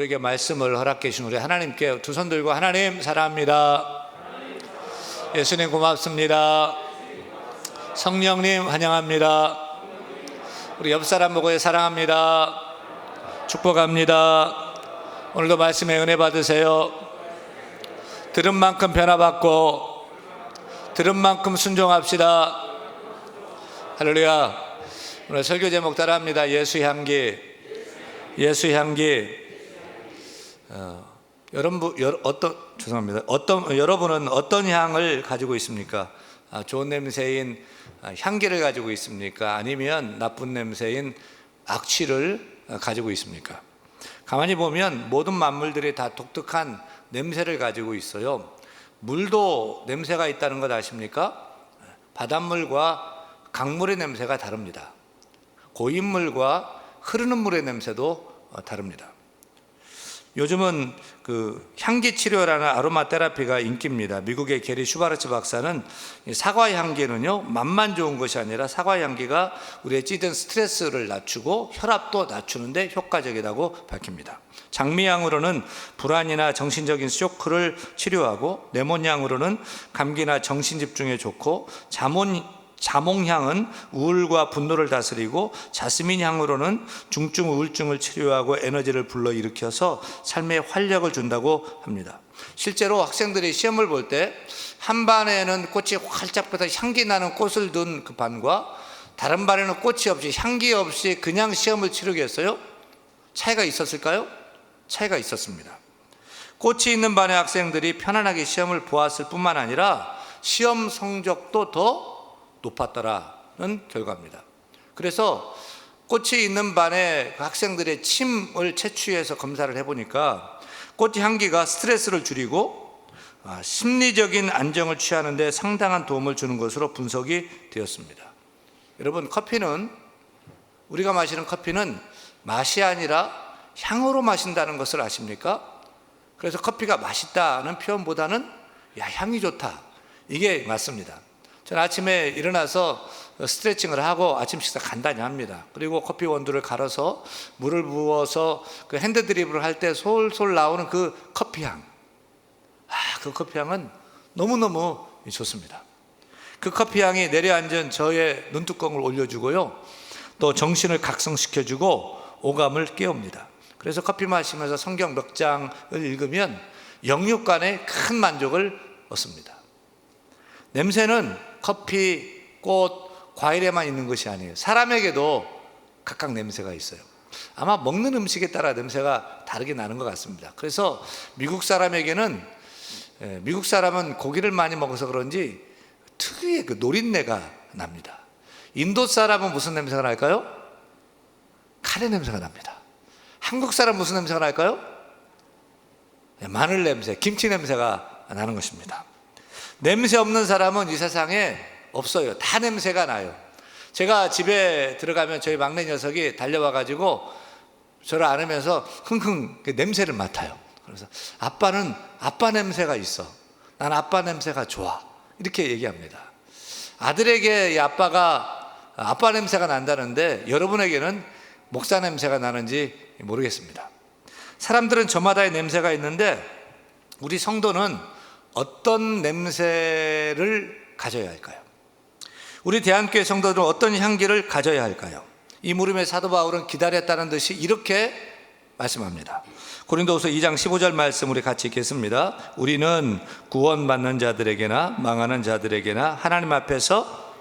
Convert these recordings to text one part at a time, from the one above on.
우리에게 말씀을 허락해 주신 우리 하나님께 두 손 들고 하나님 사랑합니다. 예수님 고맙습니다. 성령님 환영합니다. 우리 옆 사람 보고 사랑합니다. 축복합니다. 오늘도 말씀의 은혜 받으세요. 들은 만큼 변화받고 들은 만큼 순종합시다. 할렐루야. 오늘 설교 제목 따라합니다. 예수 향기. 예수 향기. 여러분은 어떤 향을 가지고 있습니까? 좋은 냄새인 향기를 가지고 있습니까? 아니면 나쁜 냄새인 악취를 가지고 있습니까? 가만히 보면 모든 만물들이 다 독특한 냄새를 가지고 있어요. 물도 냄새가 있다는 것 아십니까? 바닷물과 강물의 냄새가 다릅니다. 고인물과 흐르는 물의 냄새도 다릅니다. 요즘은 향기 치료라는 아로마 테라피가 인기입니다. 미국의 게리 슈바르츠 박사는 사과 향기는요, 맛만 좋은 것이 아니라 사과 향기가 우리의 찌든 스트레스를 낮추고 혈압도 낮추는데 효과적이라고 밝힙니다. 장미향으로는 불안이나 정신적인 쇼크를 치료하고, 레몬향으로는 감기나 정신 집중에 좋고, 자몽향은 우울과 분노를 다스리고, 자스민 향으로는 중증 우울증을 치료하고 에너지를 불러일으켜서 삶에 활력을 준다고 합니다. 실제로 학생들이 시험을 볼 때 한 반에는 꽃이 활짝 펴서 향기 나는 꽃을 둔 그 반과 다른 반에는 꽃이 없이 향기 없이 그냥 시험을 치르겠어요? 차이가 있었을까요? 차이가 있었습니다. 꽃이 있는 반의 학생들이 편안하게 시험을 보았을 뿐만 아니라 시험 성적도 더 높았더라는 결과입니다. 그래서 꽃이 있는 반의 학생들의 침을 채취해서 검사를 해보니까 꽃 향기가 스트레스를 줄이고 심리적인 안정을 취하는 데 상당한 도움을 주는 것으로 분석이 되었습니다. 여러분, 우리가 마시는 커피는 맛이 아니라 향으로 마신다는 것을 아십니까? 그래서 커피가 맛있다는 표현보다는 향이 좋다, 이게 맞습니다. 저는 아침에 일어나서 스트레칭을 하고 아침 식사 간단히 합니다. 그리고 커피 원두를 갈아서 물을 부어서 그 핸드 드립을 할 때 솔솔 나오는 그 커피향, 그 커피향은 너무너무 좋습니다. 그 커피향이 내려앉은 저의 눈두덩을 올려주고요, 또 정신을 각성시켜주고 오감을 깨웁니다. 그래서 커피 마시면서 성경 몇 장을 읽으면 영육간의 큰 만족을 얻습니다. 냄새는 커피, 꽃, 과일에만 있는 것이 아니에요. 사람에게도 각각 냄새가 있어요. 아마 먹는 음식에 따라 냄새가 다르게 나는 것 같습니다. 그래서 미국 사람은 고기를 많이 먹어서 그런지 특유의 그 노린내가 납니다. 인도 사람은 무슨 냄새가 날까요? 카레 냄새가 납니다. 한국 사람 무슨 냄새가 날까요? 마늘 냄새, 김치 냄새가 나는 것입니다. 냄새 없는 사람은 이 세상에 없어요. 다 냄새가 나요. 제가 집에 들어가면 저희 막내 녀석이 달려와가지고 저를 안으면서 흥흥 냄새를 맡아요. 그래서 아빠는 아빠 냄새가 있어, 난 아빠 냄새가 좋아, 이렇게 얘기합니다. 아들에게 아빠 냄새가 난다는데 여러분에게는 목사 냄새가 나는지 모르겠습니다. 사람들은 저마다의 냄새가 있는데 우리 성도는 어떤 냄새를 가져야 할까요? 우리 대한교회 성도들은 어떤 향기를 가져야 할까요? 이 물음에 사도 바울은 기다렸다는 듯이 이렇게 말씀합니다. 고린도후서 2장 15절 말씀 우리 같이 읽겠습니다. 우리는 구원받는 자들에게나 망하는 자들에게나 하나님 앞에서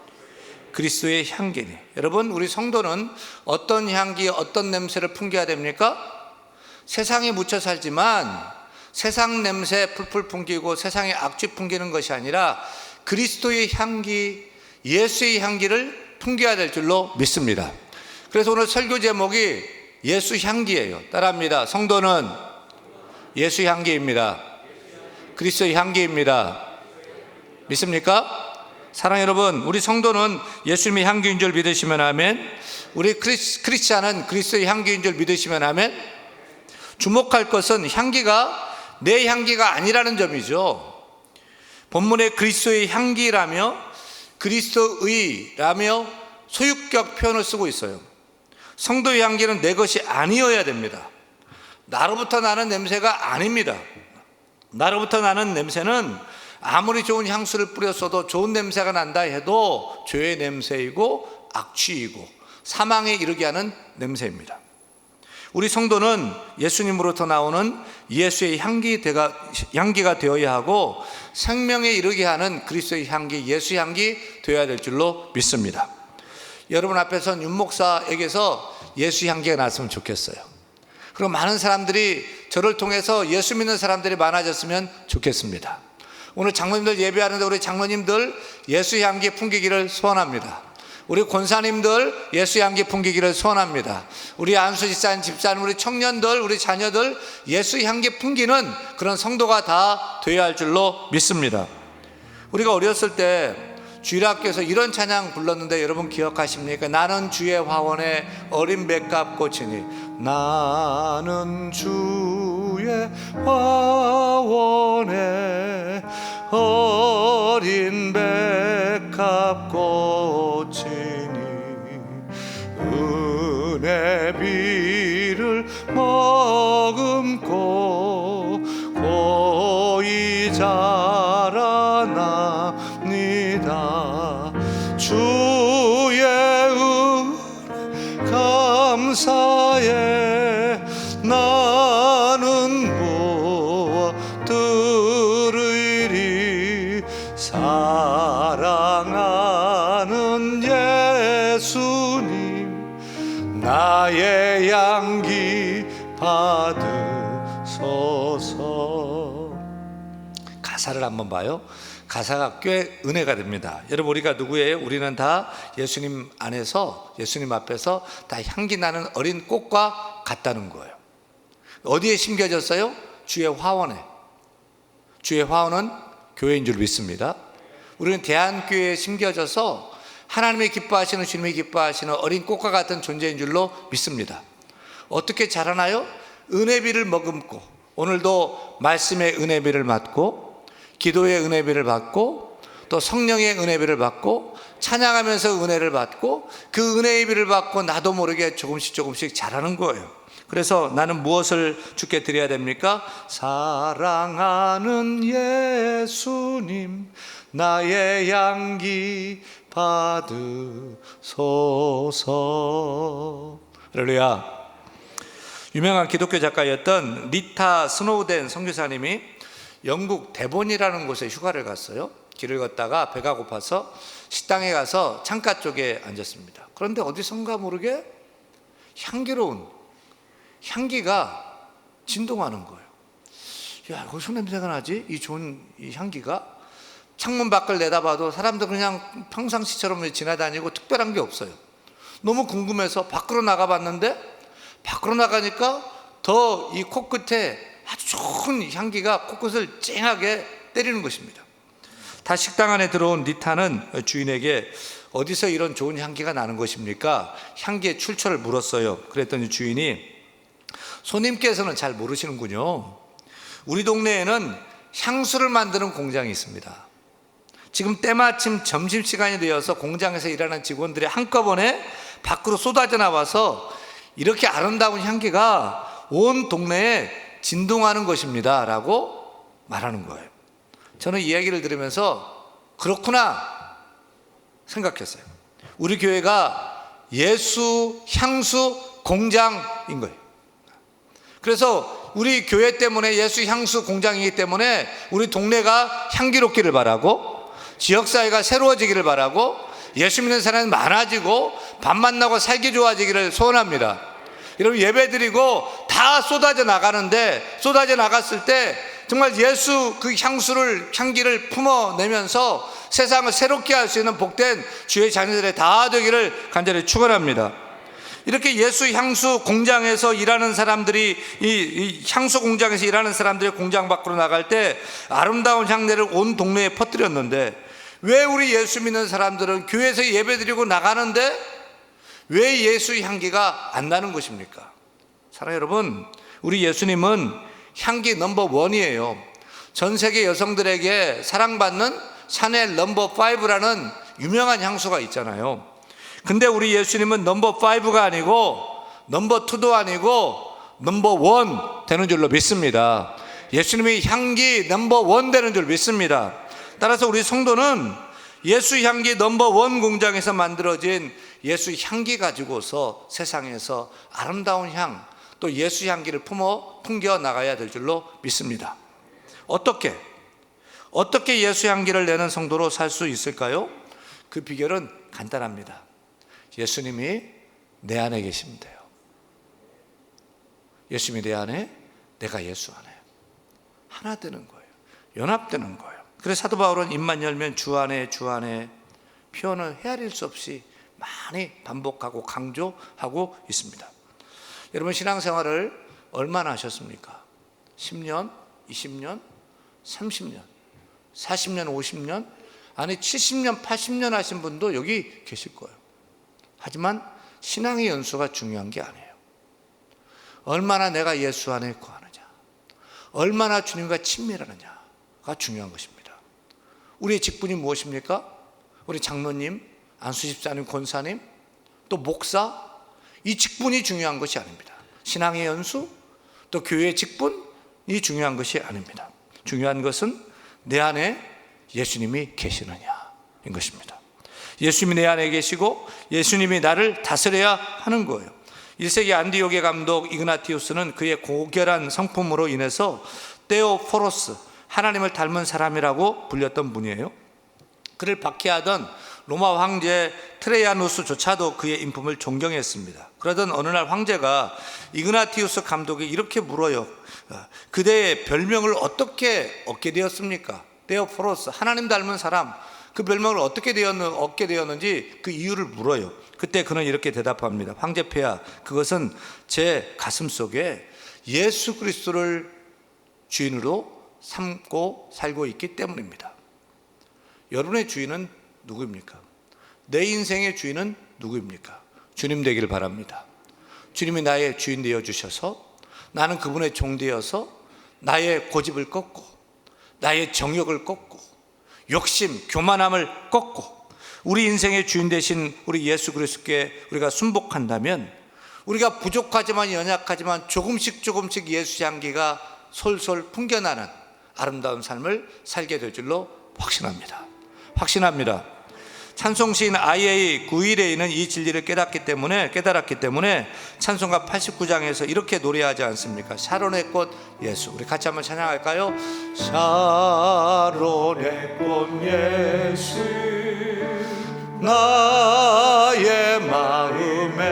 그리스도의 향기니. 여러분, 우리 성도는 어떤 향기, 어떤 냄새를 풍겨야 됩니까? 세상에 묻혀 살지만 세상 냄새 풀풀 풍기고 세상의 악취 풍기는 것이 아니라 그리스도의 향기, 예수의 향기를 풍겨야 될 줄로 믿습니다. 그래서 오늘 설교 제목이 예수 향기예요. 따라합니다. 성도는 예수 향기입니다. 그리스도의 향기입니다. 믿습니까? 사랑 여러분, 우리 성도는 예수님의 향기인 줄 믿으시면 아멘. 우리 크리스찬은 그리스도의 향기인 줄 믿으시면 아멘. 주목할 것은 향기가 내 향기가 아니라는 점이죠. 본문에 그리스도의 향기라며 그리스도의라며 소유격 표현을 쓰고 있어요. 성도의 향기는 내 것이 아니어야 됩니다. 나로부터 나는 냄새가 아닙니다. 나로부터 나는 냄새는 아무리 좋은 향수를 뿌렸어도 좋은 냄새가 난다 해도 죄의 냄새이고 악취이고 사망에 이르게 하는 냄새입니다. 우리 성도는 예수님으로부터 나오는 예수의 향기가 되어야 하고 생명에 이르게 하는 그리스도의 향기, 예수의 향기 되어야 될 줄로 믿습니다. 여러분 앞에선 윤 목사에게서 예수 향기가 났으면 좋겠어요. 그리고 많은 사람들이 저를 통해서 예수 믿는 사람들이 많아졌으면 좋겠습니다. 오늘 장로님들 예배하는데 우리 장로님들 예수 향기 풍기기를 소원합니다. 우리 권사님들 예수 향기 풍기기를 소원합니다. 우리 안수 집사님, 우리 청년들, 우리 자녀들 예수 향기 풍기는 그런 성도가 다 되어야 할 줄로 믿습니다. 우리가 어렸을 때 주일학교에서 이런 찬양 불렀는데 여러분 기억하십니까? 나는 주의 화원에 어린 백합 꽃이니, 나는 주의 화원에 어린 백합 꽃이니 은혜 비를 머금고 고이 자라납니다. 주의 은혜 감사해 나는 무엇 들으리. 사랑하는 예수님 나의 향기 받으소서. 가사를 한번 봐요. 가사가 꽤 은혜가 됩니다. 여러분 우리가 누구예요? 우리는 다 예수님 안에서, 예수님 앞에서 다 향기 나는 어린 꽃과 같다는 거예요. 어디에 심겨졌어요? 주의 화원에. 주의 화원은 교회인 줄 믿습니다. 우리는 대한교회에 심겨져서 하나님이 기뻐하시는, 주님이 기뻐하시는 어린 꽃과 같은 존재인 줄로 믿습니다. 어떻게 자라나요? 은혜비를 머금고, 오늘도 말씀의 은혜비를 맞고, 기도의 은혜비를 받고, 또 성령의 은혜비를 받고, 찬양하면서 은혜를 받고, 그 은혜의 비를 받고 나도 모르게 조금씩 자라는 거예요. 그래서 나는 무엇을 주께 드려야 됩니까? 사랑하는 예수님 나의 향기 받으소서. 할렐루야. 유명한 기독교 작가였던 리타 스노우덴 선교사님이 영국 데본이라는 곳에 휴가를 갔어요. 길을 걷다가 배가 고파서 식당에 가서 창가 쪽에 앉았습니다. 그런데 어디선가 모르게 향기로운 향기가 진동하는 거예요. 야, 어디서 냄새가 나지? 이 좋은 이 향기가. 창문 밖을 내다봐도 사람들 그냥 평상시처럼 지나다니고 특별한 게 없어요. 너무 궁금해서 밖으로 나가봤는데, 밖으로 나가니까 더 이 코끝에 아주 좋은 향기가 코끝을 쨍하게 때리는 것입니다. 다시 식당 안에 들어온 리타는 주인에게 어디서 이런 좋은 향기가 나는 것입니까? 향기의 출처를 물었어요. 그랬더니 주인이, 손님께서는 잘 모르시는군요. 우리 동네에는 향수를 만드는 공장이 있습니다. 지금 때마침 점심시간이 되어서 공장에서 일하는 직원들이 한꺼번에 밖으로 쏟아져 나와서 이렇게 아름다운 향기가 온 동네에 진동하는 것입니다 라고 말하는 거예요. 저는 이 이야기를 들으면서 그렇구나 생각했어요. 우리 교회가 예수 향수 공장인 거예요. 그래서 우리 교회 때문에, 예수 향수 공장이기 때문에 우리 동네가 향기롭기를 바라고, 지역사회가 새로워지기를 바라고, 예수 믿는 사람이 많아지고 밥 만나고 살기 좋아지기를 소원합니다. 여러분 예배드리고 다 쏟아져 나가는데, 쏟아져 나갔을 때 정말 예수 그 향기를 품어내면서 세상을 새롭게 할 수 있는 복된 주의 자녀들의 다 되기를 간절히 축원합니다. 이렇게 예수 향수 공장에서 일하는 사람들이, 이 향수 공장에서 일하는 사람들이 공장 밖으로 나갈 때 아름다운 향내를 온 동네에 퍼뜨렸는데, 왜 우리 예수 믿는 사람들은 교회에서 예배드리고 나가는데 왜 예수 향기가 안 나는 것입니까? 사랑하는 여러분, 우리 예수님은 향기 넘버 원이에요. 전 세계 여성들에게 사랑받는 샤넬 넘버 5라는 유명한 향수가 있잖아요. 근데 우리 예수님은 넘버 5가 아니고 넘버 2도 아니고 넘버원 되는 줄로 믿습니다. 예수님의 향기 넘버원 되는 줄 믿습니다. 따라서 우리 성도는 예수 향기 넘버원 공장에서 만들어진 예수 향기 가지고서 세상에서 아름다운 향, 또 예수 향기를 풍겨 나가야 될 줄로 믿습니다. 어떻게 예수 향기를 내는 성도로 살 수 있을까요? 그 비결은 간단합니다. 예수님이 내 안에 계시면 돼요. 예수님이 내 안에, 내가 예수 안에 하나 되는 거예요. 연합되는 거예요. 그래서 사도 바울은 입만 열면 주 안에 표현을 헤아릴 수 없이 많이 반복하고 강조하고 있습니다. 여러분 신앙생활을 얼마나 하셨습니까? 10년, 20년, 30년, 40년, 50년, 아니 70년, 80년 하신 분도 여기 계실 거예요. 하지만 신앙의 연수가 중요한 게 아니에요. 얼마나 내가 예수 안에 거하느냐, 얼마나 주님과 친밀하느냐가 중요한 것입니다. 우리의 직분이 무엇입니까? 우리 장로님, 안수집사님, 권사님, 또 목사, 이 직분이 중요한 것이 아닙니다. 신앙의 연수, 또 교회의 직분이 중요한 것이 아닙니다. 중요한 것은 내 안에 예수님이 계시느냐인 것입니다. 예수님이 내 안에 계시고 예수님이 나를 다스려야 하는 거예요. 1세기 안디옥의 감독 이그나티우스는 그의 고결한 성품으로 인해서 테오포로스, 하나님을 닮은 사람이라고 불렸던 분이에요. 그를 박해하던 로마 황제 트레이아누스조차도 그의 인품을 존경했습니다. 그러던 어느 날 황제가 이그나티우스 감독이 이렇게 물어요. 그대의 별명을 어떻게 얻게 되었습니까? 테오포로스, 하나님 닮은 사람, 그 별명을 어떻게 얻게 되었는지 그 이유를 물어요. 그때 그는 이렇게 대답합니다. 황제폐하, 그것은 제 가슴 속에 예수 그리스도를 주인으로 삼고 살고 있기 때문입니다. 여러분의 주인은 누구입니까? 내 인생의 주인은 누구입니까? 주님 되기를 바랍니다. 주님이 나의 주인 되어 주셔서 나는 그분의 종 되어서 나의 고집을 꺾고 나의 정욕을 꺾고 욕심, 교만함을 꺾고 우리 인생의 주인 되신 우리 예수 그리스도께 우리가 순복한다면 우리가 부족하지만 연약하지만 조금씩 예수 향기가 솔솔 풍겨나는 아름다운 삶을 살게 될 줄로 확신합니다. 찬송시인 I.A. 구일레이는 이 진리를 깨달았기 때문에 찬송가 89장에서 이렇게 노래하지 않습니까? 샤론의 꽃 예수. 우리 같이 한번 찬양할까요? 샤론의 꽃 예수, 나의 마음에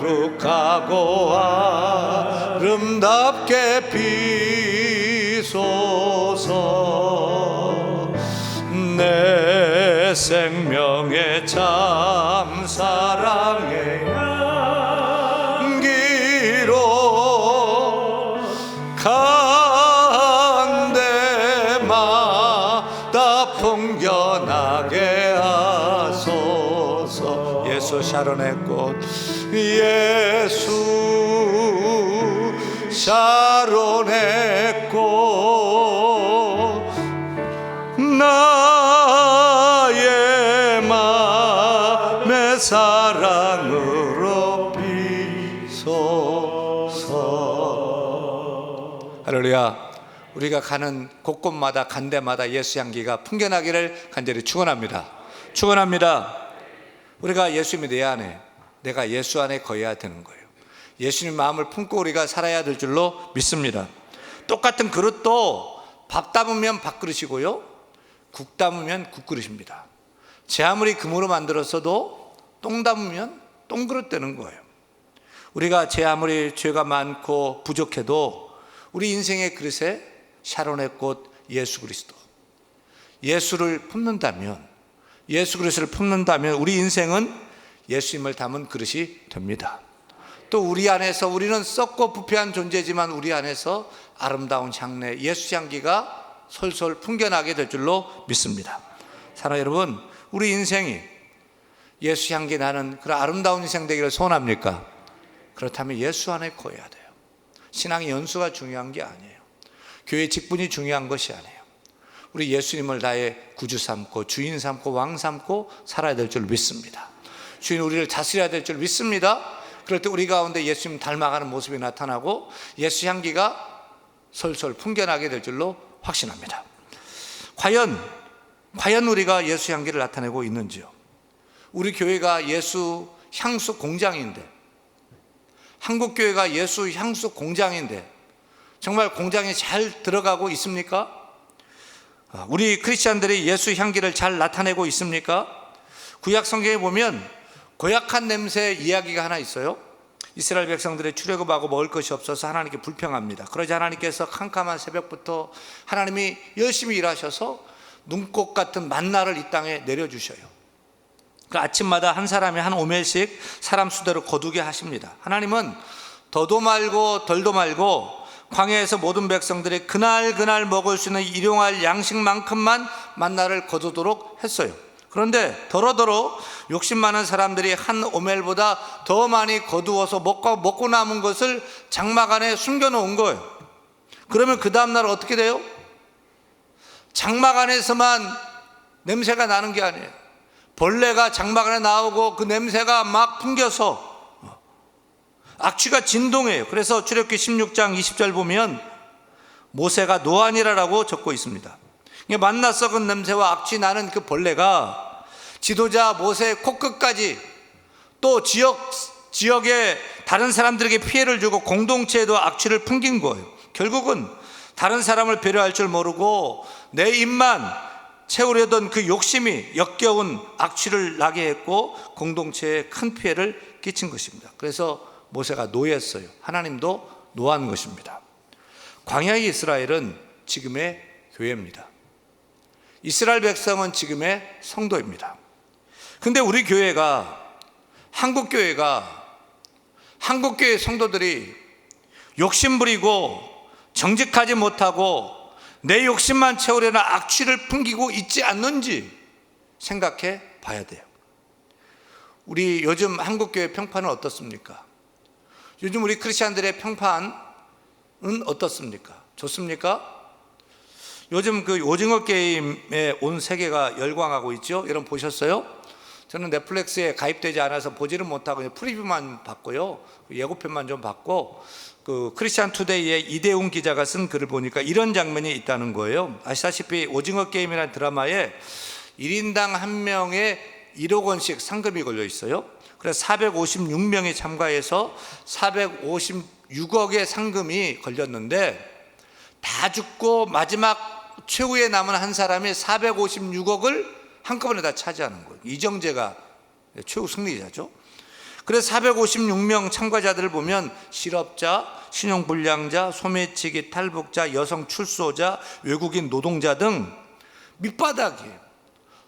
거룩하고 아름답게 비소서. 내 생명의 참 사랑의 향기로 간데마다 풍겨나게 하소서. 예수 샤론의 꽃 예수 샤론의 꽃 나의 맘의 사랑으로 비소서. 할렐루야. 우리가 가는 곳곳마다 간 데마다 예수 향기가 풍겨나기를 간절히 축원합니다. 우리가 예수님이 내 안에, 내가 예수 안에 거해야 되는 거예요. 예수님 마음을 품고 우리가 살아야 될 줄로 믿습니다. 똑같은 그릇도 밥 담으면 밥그릇이고요, 국 담으면 국그릇입니다. 제 아무리 금으로 만들었어도 똥 담으면 똥그릇 되는 거예요. 우리가 제 아무리 죄가 많고 부족해도 우리 인생의 그릇에 샤론의 꽃 예수 그리스도, 예수를 품는다면, 예수 그리스도를 품는다면 우리 인생은 예수님을 담은 그릇이 됩니다. 또 우리 안에서, 우리는 썩고 부패한 존재지만 우리 안에서 아름다운 향내 예수 향기가 솔솔 풍겨나게 될 줄로 믿습니다. 사랑하는 여러분, 우리 인생이 예수 향기 나는 그런 아름다운 인생 되기를 소원합니까? 그렇다면 예수 안에 거해야 돼요. 신앙의 연수가 중요한 게 아니에요. 교회 직분이 중요한 것이 아니에요. 우리 예수님을 나의 구주 삼고 주인 삼고 왕 삼고 살아야 될 줄 믿습니다. 주인 우리를 다스려야 될 줄 믿습니다. 그럴 때 우리 가운데 예수님 닮아가는 모습이 나타나고 예수 향기가 솔솔 풍겨나게 될 줄로 확신합니다. 과연 우리가 예수 향기를 나타내고 있는지요? 우리 교회가 예수 향수 공장인데, 한국교회가 예수 향수 공장인데 정말 공장이 잘 들어가고 있습니까? 우리 크리스찬들이 예수 향기를 잘 나타내고 있습니까? 구약 성경에 보면 고약한 냄새 이야기가 하나 있어요. 이스라엘 백성들의 출애굽하고 먹을 것이 없어서 하나님께 불평합니다. 그러자 하나님께서 캄캄한 새벽부터 하나님이 열심히 일하셔서 눈꽃 같은 만나를 이 땅에 내려주셔요. 그 아침마다 한 사람이 한 오멜씩 사람 수대로 거두게 하십니다. 하나님은 더도 말고 덜도 말고 광야에서 모든 백성들이 그날 먹을 수 있는 일용할 양식만큼만 만나를 거두도록 했어요. 그런데 더러더러 욕심 많은 사람들이 한 오멜보다 더 많이 거두어서 먹고 남은 것을 장막 안에 숨겨놓은 거예요. 그러면 그 다음날 어떻게 돼요? 장막 안에서만 냄새가 나는 게 아니에요. 벌레가 장막 안에 나오고 그 냄새가 막 풍겨서 악취가 진동해요. 그래서 출애굽기 16장 20절 보면 모세가 노아니라라고 적고 있습니다. 만나 썩은 냄새와 악취 나는 그 벌레가 지도자 모세의 코끝까지 또 지역의 다른 사람들에게 피해를 주고 공동체에도 악취를 풍긴 거예요. 결국은 다른 사람을 배려할 줄 모르고 내 입만 채우려던 그 욕심이 역겨운 악취를 나게 했고 공동체에 큰 피해를 끼친 것입니다. 그래서 모세가 노했어요. 하나님도 노한 것입니다. 광야의 이스라엘은 지금의 교회입니다. 이스라엘 백성은 지금의 성도입니다. 근데 우리 교회가, 한국교회 성도들이 욕심부리고 정직하지 못하고 내 욕심만 채우려는 악취를 풍기고 있지 않는지 생각해 봐야 돼요. 우리 요즘 한국교회 평판은 어떻습니까? 요즘 우리 크리스찬들의 평판은 어떻습니까? 좋습니까? 요즘 그 오징어 게임에 온 세계가 열광하고 있죠. 여러분 보셨어요? 저는 넷플릭스에 가입되지 않아서 보지는 못하고 그냥 프리뷰만 봤고요. 예고편만 좀 봤고, 그 크리스찬 투데이의 이대웅 기자가 쓴 글을 보니까 이런 장면이 있다는 거예요. 아시다시피 오징어 게임이라는 드라마에 1인당 한 명에 1억 원씩 상금이 걸려 있어요. 그래서 456명이 참가해서 456억의 상금이 걸렸는데 다 죽고 마지막 최후에 남은 한 사람이 456억을 한꺼번에 다 차지하는 거예요. 이정재가 최후 승리자죠. 그래서 456명 참가자들을 보면 실업자, 신용불량자, 소매치기 탈북자, 여성 출소자, 외국인 노동자 등 밑바닥이에요.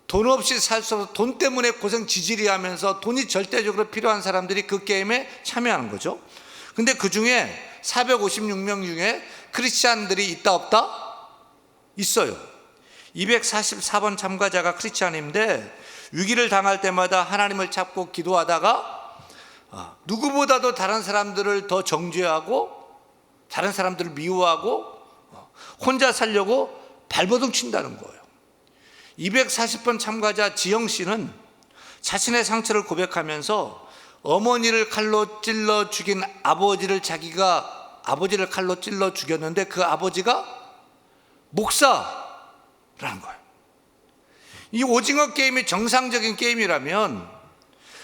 돈 없이 살 수 없어 돈 때문에 고생 지질이 하면서 돈이 절대적으로 필요한 사람들이 그 게임에 참여하는 거죠. 근데 그 중에 456명 중에 크리스찬들이 있다 없다? 있어요. 244번 참가자가 크리스찬인데 위기를 당할 때마다 하나님을 찾고 기도하다가 누구보다도 다른 사람들을 더 정죄하고 다른 사람들을 미워하고 혼자 살려고 발버둥 친다는 거예요. 240번 참가자 지영 씨는 자신의 상처를 고백하면서 어머니를 칼로 찔러 죽인 자기가 아버지를 칼로 찔러 죽였는데 그 아버지가 목사라는 거예요. 이 오징어 게임이 정상적인 게임이라면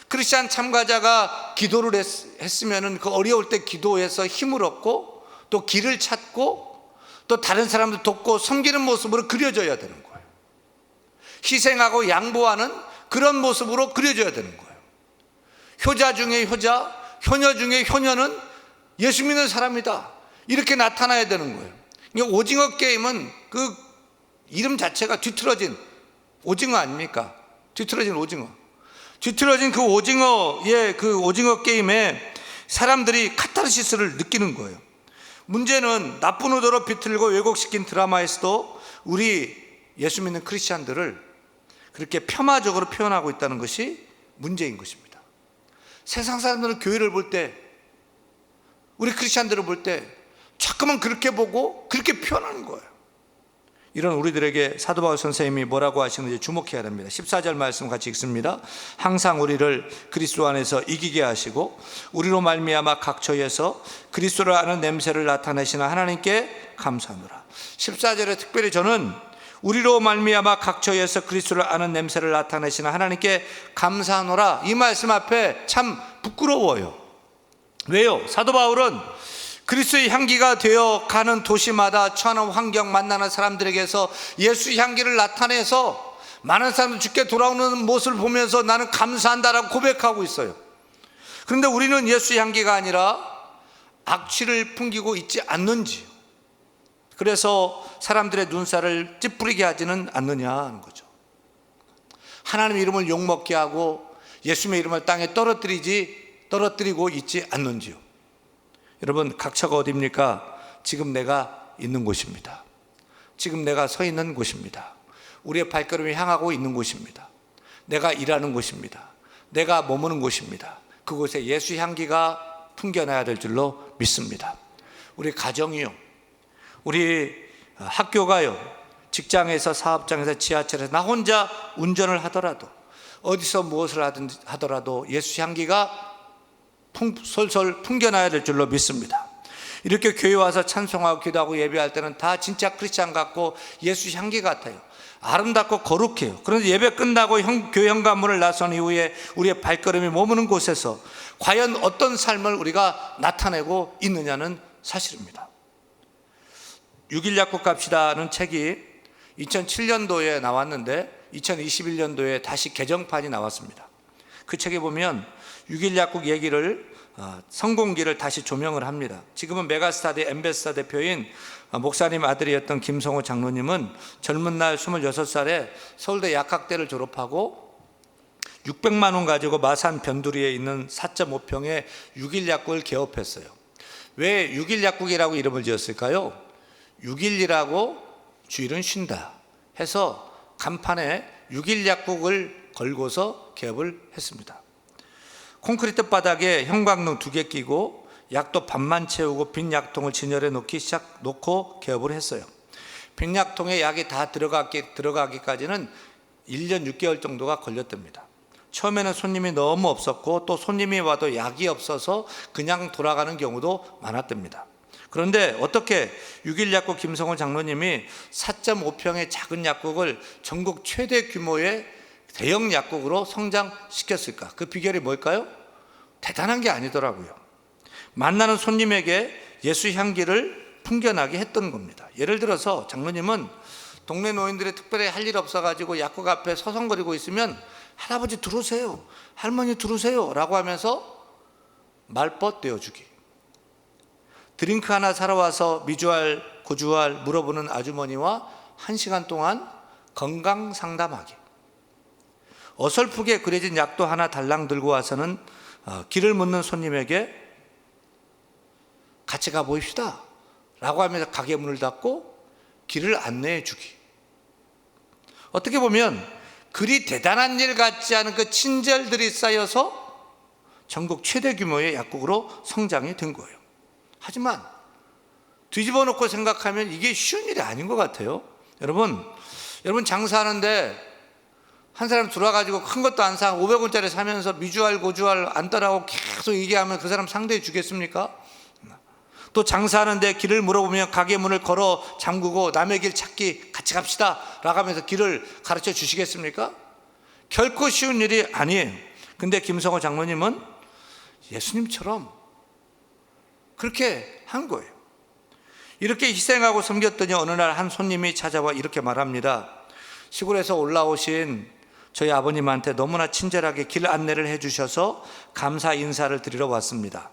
크리스찬 참가자가 기도를 했으면 그 어려울 때 기도해서 힘을 얻고 또 길을 찾고 또 다른 사람들 돕고 섬기는 모습으로 그려져야 되는 거예요. 희생하고 양보하는 그런 모습으로 그려져야 되는 거예요. 효자 중에 효자, 효녀 중에 효녀는 예수 믿는 사람이다, 이렇게 나타나야 되는 거예요. 오징어 게임은 그 이름 자체가 뒤틀어진 오징어 아닙니까? 뒤틀어진 그 오징어의 그 오징어 게임에 사람들이 카타르시스를 느끼는 거예요. 문제는 나쁜 의도로 비틀고 왜곡시킨 드라마에서도 우리 예수 믿는 크리스찬들을 그렇게 폄하적으로 표현하고 있다는 것이 문제인 것입니다. 세상 사람들은 교회를 볼 때, 우리 크리스찬들을 볼 때 자꾸만 그렇게 보고 그렇게 표현하는 거예요. 이런 우리들에게 사도 바울 선생님이 뭐라고 하시는지 주목해야 됩니다. 14절 말씀 같이 읽습니다. 항상 우리를 그리스도 안에서 이기게 하시고 우리로 말미암아 각처에서 그리스도를 아는 냄새를 나타내시는 하나님께 감사하노라. 14절에 특별히 저는 우리로 말미암아 각처에서 그리스도를 아는 냄새를 나타내시는 하나님께 감사하노라, 이 말씀 앞에 참 부끄러워요. 왜요? 사도 바울은 그리스도의 향기가 되어 가는 도시마다 처하는 환경, 만나는 사람들에게서 예수의 향기를 나타내서 많은 사람들 주께 돌아오는 모습을 보면서 나는 감사한다라고 고백하고 있어요. 그런데 우리는 예수의 향기가 아니라 악취를 풍기고 있지 않는지, 그래서 사람들의 눈살을 찌푸리게 하지는 않느냐 하는 거죠. 하나님의 이름을 욕먹게 하고 예수님의 이름을 땅에 떨어뜨리고 있지 않는지요. 여러분, 각처가 어디입니까? 지금 내가 있는 곳입니다. 지금 내가 서 있는 곳입니다. 우리의 발걸음이 향하고 있는 곳입니다. 내가 일하는 곳입니다. 내가 머무는 곳입니다. 그곳에 예수 향기가 풍겨나야 될 줄로 믿습니다. 우리 가정이요, 우리 학교가요, 직장에서, 사업장에서, 지하철에서 나 혼자 운전을 하더라도, 어디서 무엇을 하더라도 예수 향기가 솔솔 풍겨나야 될 줄로 믿습니다. 이렇게 교회 와서 찬송하고 기도하고 예배할 때는 다 진짜 크리스찬 같고 예수 향기 같아요. 아름답고 거룩해요. 그런데 예배 끝나고 교회 현관문을 나선 이후에 우리의 발걸음이 머무는 곳에서 과연 어떤 삶을 우리가 나타내고 있느냐는 사실입니다. 6일 약국 갑시다는 책이 2007년도에 나왔는데 2021년도에 다시 개정판이 나왔습니다. 그 책에 보면 6일 약국 얘기를, 성공기를 다시 조명을 합니다. 지금은 메가스타 대 엠베스타 대표인 목사님 아들이었던 김성호 장로님은 젊은 날 26살에 서울대 약학대를 졸업하고 600만 원 가지고 마산 변두리에 있는 4.5평의 6일 약국을 개업했어요. 왜 6일 약국이라고 이름을 지었을까요? 6일이라고 주일은 쉰다 해서 간판에 6일 약국을 걸고서 개업을 했습니다. 콘크리트 바닥에 형광등 2개 끼고 약도 반만 채우고 빈 약통을 진열해 놓고 개업을 했어요. 빈 약통에 약이 다 들어가기까지는 1년 6개월 정도가 걸렸답니다. 처음에는 손님이 너무 없었고 또 손님이 와도 약이 없어서 그냥 돌아가는 경우도 많았답니다. 그런데 어떻게 6일 약국 김성호 장로님이 4.5평의 작은 약국을 전국 최대 규모의 대형 약국으로 성장시켰을까? 그 비결이 뭘까요? 대단한 게 아니더라고요. 만나는 손님에게 예수 향기를 풍겨나게 했던 겁니다. 예를 들어서 장로님은 동네 노인들이 특별히 할 일 없어가지고 약국 앞에 서성거리고 있으면 할아버지 들어오세요, 할머니 들어오세요 라고 하면서 말벗 떼어주기, 드링크 하나 사러 와서 미주알 고주알 물어보는 아주머니와 1시간 동안 건강 상담하기, 어설프게 그려진 약도 하나 달랑 들고 와서는 길을 묻는 손님에게 같이 가보십시다 라고 하면서 가게 문을 닫고 길을 안내해 주기. 어떻게 보면 그리 대단한 일 같지 않은 그 친절들이 쌓여서 전국 최대 규모의 약국으로 성장이 된 거예요. 하지만 뒤집어 놓고 생각하면 이게 쉬운 일이 아닌 것 같아요. 여러분 장사하는데 한 사람 들어와가지고 큰 것도 안 사 500원짜리 사면서 미주알 고주알 안 따라고 계속 얘기하면 그 사람 상대해 주겠습니까? 또 장사하는데 길을 물어보면 가게 문을 걸어 잠그고 남의 길 찾기 같이 갑시다 라고 하면서 길을 가르쳐 주시겠습니까? 결코 쉬운 일이 아니에요. 근데 김성호 장로님은 예수님처럼 그렇게 한 거예요. 이렇게 희생하고 섬겼더니 어느 날 한 손님이 찾아와 이렇게 말합니다. 시골에서 올라오신 저희 아버님한테 너무나 친절하게 길 안내를 해주셔서 감사 인사를 드리러 왔습니다.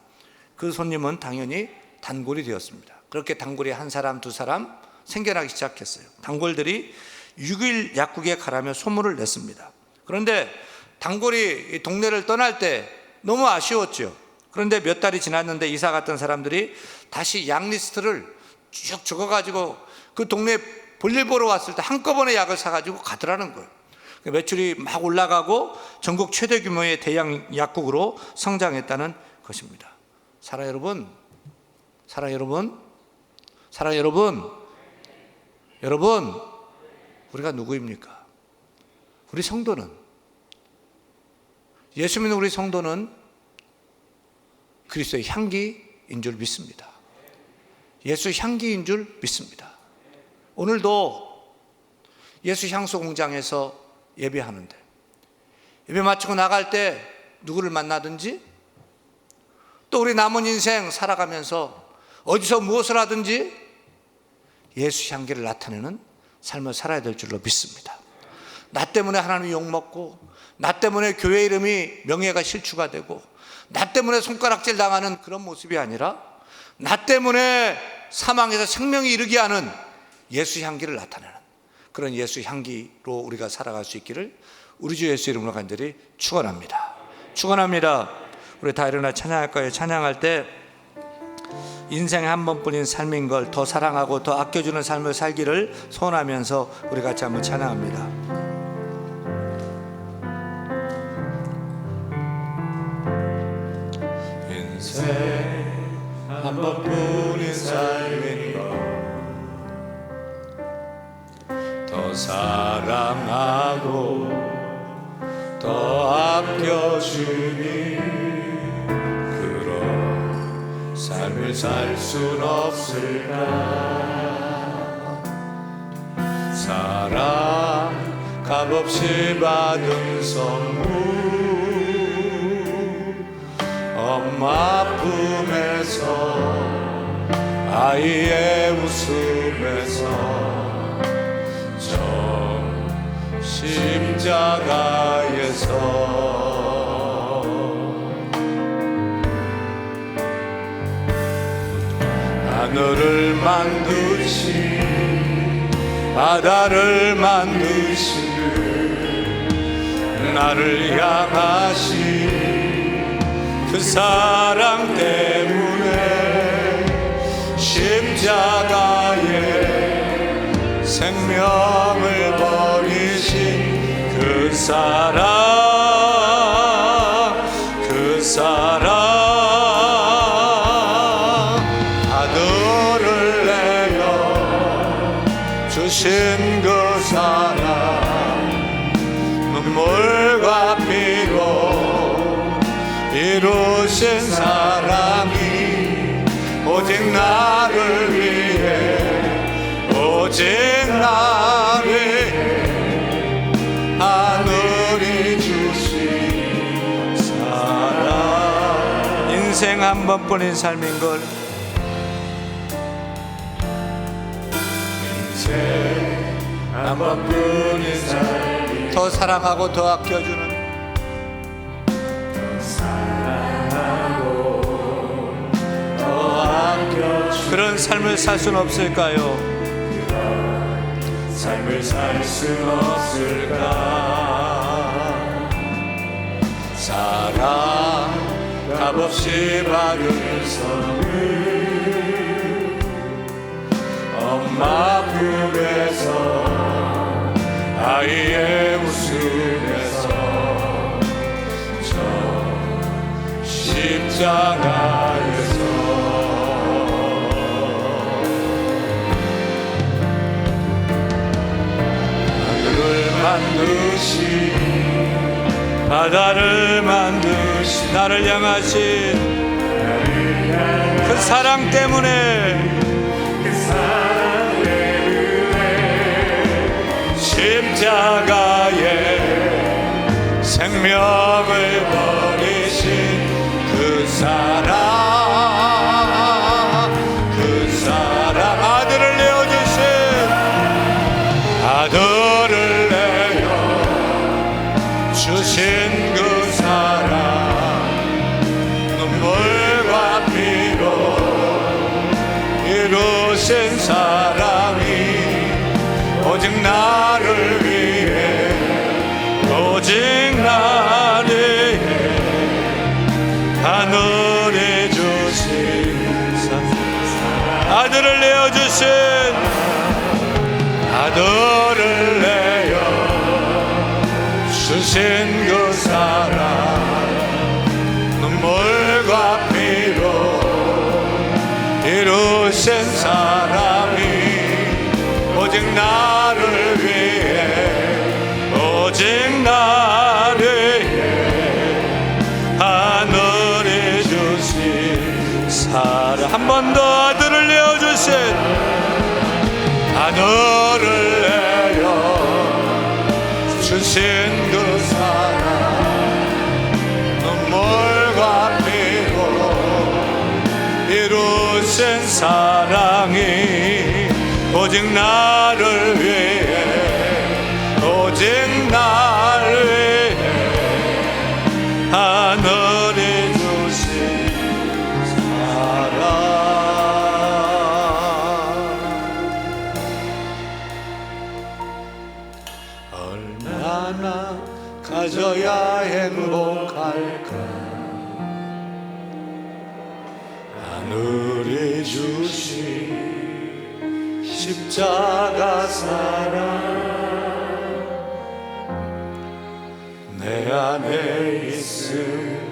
그 손님은 당연히 단골이 되었습니다. 그렇게 단골이 한 사람 두 사람 생겨나기 시작했어요. 단골들이 6일 약국에 가라며 소문을 냈습니다. 그런데 단골이 동네를 떠날 때 너무 아쉬웠죠. 그런데 몇 달이 지났는데 이사 갔던 사람들이 다시 약 리스트를 쭉 적어가지고 그 동네 볼일 보러 왔을 때 한꺼번에 약을 사가지고 가더라는 거예요. 매출이 막 올라가고 전국 최대 규모의 대형 약국으로 성장했다는 것입니다. 사랑하는 여러분, 여러분, 우리가 누구입니까? 우리 성도는, 예수 믿는 우리 성도는 그리스도의 향기인 줄 믿습니다. 예수 향기인 줄 믿습니다. 오늘도 예수 향수 공장에서 예배하는데, 예배 마치고 나갈 때 누구를 만나든지, 또 우리 남은 인생 살아가면서 어디서 무엇을 하든지 예수 향기를 나타내는 삶을 살아야 될 줄로 믿습니다. 나 때문에 하나님이 욕먹고, 나 때문에 교회 이름이 명예가 실추가 되고, 나 때문에 손가락질 당하는 그런 모습이 아니라, 나 때문에 사망에서 생명이 이르게 하는 예수 향기를 나타내는 그런 예수 향기로 우리가 살아갈 수 있기를 우리 주 예수 이름으로 간절히 축원합니다. 축원합니다. 우리 다 일어나 찬양할 거예요. 찬양할 때 인생에 한 번뿐인 삶인 걸 더 사랑하고 더 아껴주는 삶을 살기를 소원하면서 우리 같이 한번 찬양합니다. 인생 한 번뿐인 삶인 걸 더 사랑하고 더 아껴주니 그런 삶을 살 순 없을까. 사랑 값없이 받은 선물, 엄마 품에서 아이의 웃음에서 십자가에서 하늘을 만드신 바다를 만드신 나를 향하신 그 사랑 때문에 십자가에 생명을 버리신 그 사랑, 그 사랑, 아들을 내어 주신 그 사랑, 눈물과 피로 이루신 사랑이 오직 나를 위해, 오직 나를 위해 하늘이 주신 사랑. 인생 한 번뿐인 삶인걸, 인생 한 번뿐인 삶, 더 사랑하고 더 아껴주는, 더 사랑하고 더 아껴주는 그런 삶을 살 수는 없을까요? 삶을 살 순 없을까. 사랑 값없이 받은 선물, 엄마 품에서 아이의 웃음에서 저 십자가에서 만드신 바다를 만드신 나를 향하신 그 사랑 때문에 십자가에 생명을 버리신 그 사랑, 그 사랑, 아들을 내어주신 아들을 주신 그 사랑, 눈물과 피로 이루신 사랑이 오직 나를 위해, 오직 나를 오직 나를 위해 오직 나를 위해 하늘에 주신 사랑 한 번 더 아들을 내어주신 하늘을 내어 주신 그 사랑 눈물과 피로 이루신 사랑이 오직 나를 위해 오직 나를 위해 하늘에 주신 사랑 얼마나 가져야 행복할까 하늘에 주신 십자가 사랑 내 안에 있음